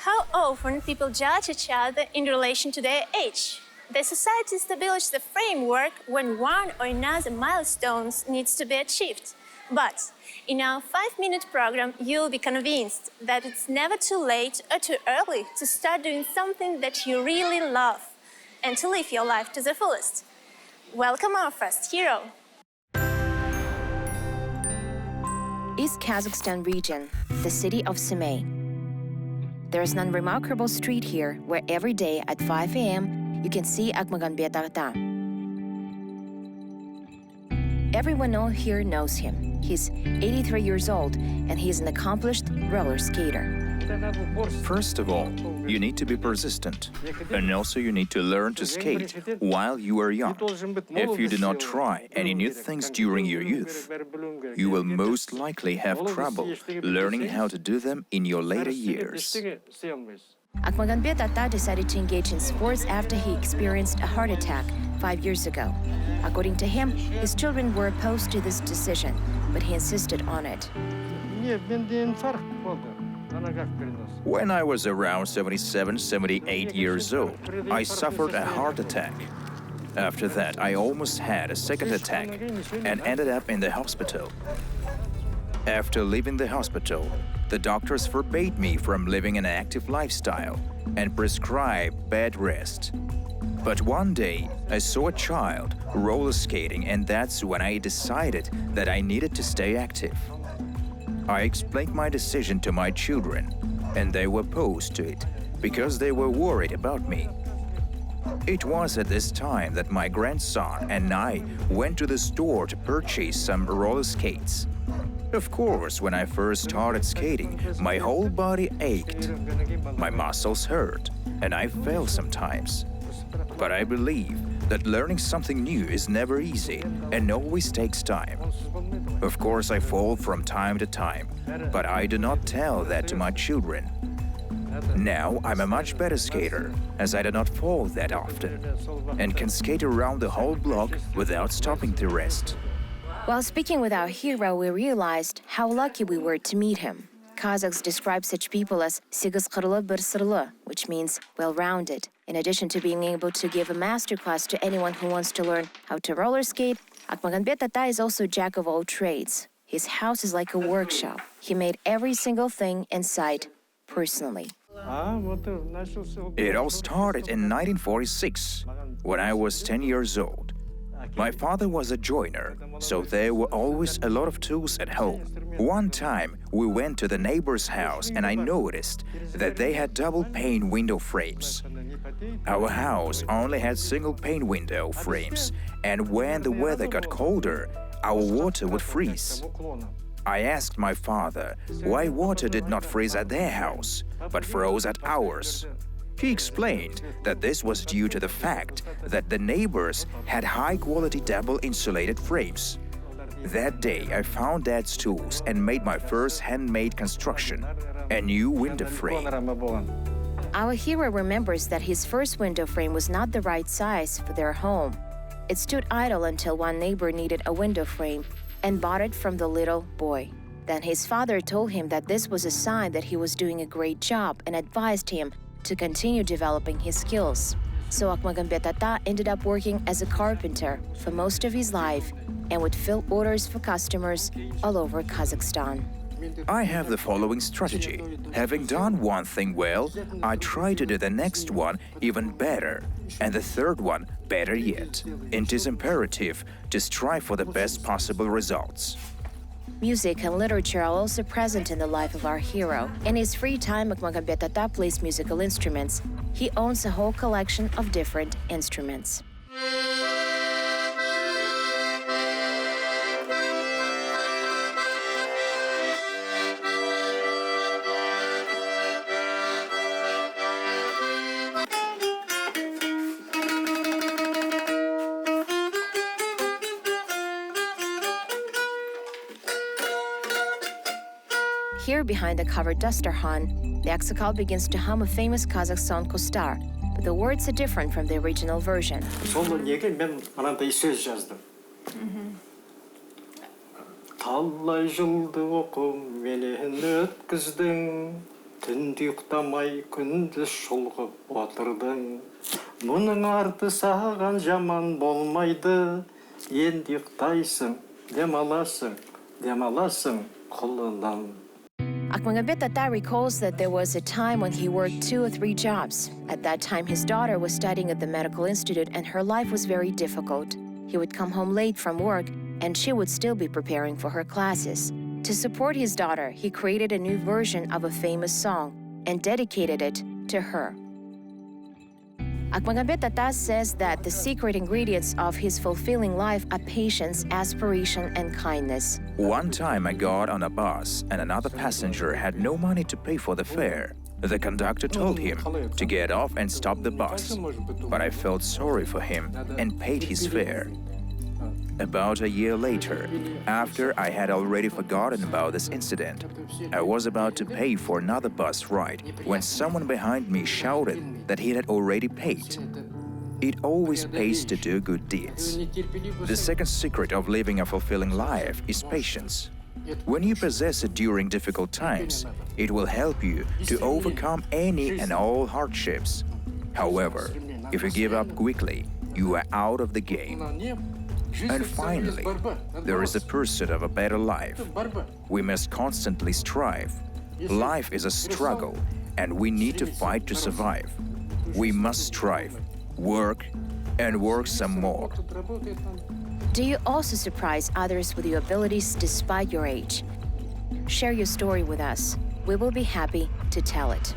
How often people judge each other in relation to their age? The society establishes the framework when one or another milestone needs to be achieved. But in our 5-minute program, you'll be convinced that it's never too late or too early to start doing something that you really love and to live your life to the fullest. Welcome our first hero. East Kazakhstan region, the city of Semey. There's an unremarkable street here where every day at 5 a.m. you can see Akmaganbet Ata. Everyone here knows him. He's 83 years old and he's an accomplished roller skater. First of all, you need to be persistent, and also you need to learn to skate while you are young. If you do not try any new things during your youth, you will most likely have trouble learning how to do them in your later years. Akmaganbet Ata decided to engage in sports after he experienced a heart attack 5 years ago. According to him, his children were opposed to this decision, but he insisted on it. When I was around 77, 78 years old, I suffered a heart attack. After that, I almost had a second attack and ended up in the hospital. After leaving the hospital, the doctors forbade me from living an active lifestyle and prescribed bed rest. But one day, I saw a child roller skating, and that's when I decided that I needed to stay active. I explained my decision to my children, and they were opposed to it because they were worried about me. It was at this time that my grandson and I went to the store to purchase some roller skates. Of course, when I first started skating, my whole body ached. My muscles hurt, and I fell sometimes. But I believe that learning something new is never easy and always takes time. Of course, I fall from time to time, but I do not tell that to my children. Now I'm a much better skater, as I do not fall that often, and can skate around the whole block without stopping to rest. While speaking with our hero, we realized how lucky we were to meet him. Kazakhs describe such people as "сегіз қырлы бір сырлы," which means well-rounded. In addition to being able to give a masterclass to anyone who wants to learn how to roller skate, Akmaganbet Ata is also jack of all trades. His house is like a workshop. He made every single thing inside personally. It all started in 1946, when I was 10 years old. My father was a joiner, so there were always a lot of tools at home. One time, we went to the neighbor's house and I noticed that they had double-pane window frames. Our house only had single-pane window frames, and when the weather got colder, our water would freeze. I asked my father why water did not freeze at their house, but froze at ours. He explained that this was due to the fact that the neighbors had high-quality double-insulated frames. That day, I found Dad's tools and made my first handmade construction, a new window frame. Our hero remembers that his first window frame was not the right size for their home. It stood idle until one neighbor needed a window frame and bought it from the little boy. Then his father told him that this was a sign that he was doing a great job and advised him to continue developing his skills. So Akmaganbet Ata ended up working as a carpenter for most of his life and would fill orders for customers all over Kazakhstan. I have the following strategy. Having done one thing well, I try to do the next one even better, and the third one better yet. It is imperative to strive for the best possible results. Music and literature are also present in the life of our hero. In his free time, Akmaganbet Ata plays musical instruments. He owns a whole collection of different instruments. Here, behind the covered Dasturkhan, the Aksakal begins to hum a famous Kazakh song Kostar, but the words are different from the original version. Талай жылды оқып менен өткіздің Түнде ұйықтамай күндіз шұлғып отырдың. Мұның арты саған жаман болмайды. Енді ұйықтайсың, демаласың құлыным. Akmangabit Tata recalls that there was a time when he worked 2 or 3 jobs. At that time, his daughter was studying at the medical institute and her life was very difficult. He would come home late from work and she would still be preparing for her classes. To support his daughter, he created a new version of a famous song and dedicated it to her. Akmangabit Tata says that the secret ingredients of his fulfilling life are patience, aspiration, and kindness. One time I got on a bus and another passenger had no money to pay for the fare. The conductor told him to get off and stop the bus, but I felt sorry for him and paid his fare. About a year later, after I had already forgotten about this incident, I was about to pay for another bus ride when someone behind me shouted that he had already paid. It always pays to do good deeds. The second secret of living a fulfilling life is patience. When you possess it during difficult times, it will help you to overcome any and all hardships. However, if you give up quickly, you are out of the game. And finally, there is the pursuit of a better life. We must constantly strive. Life is a struggle, and we need to fight to survive. We must strive, work, and work some more. Do you also surprise others with your abilities despite your age? Share your story with us. We will be happy to tell it.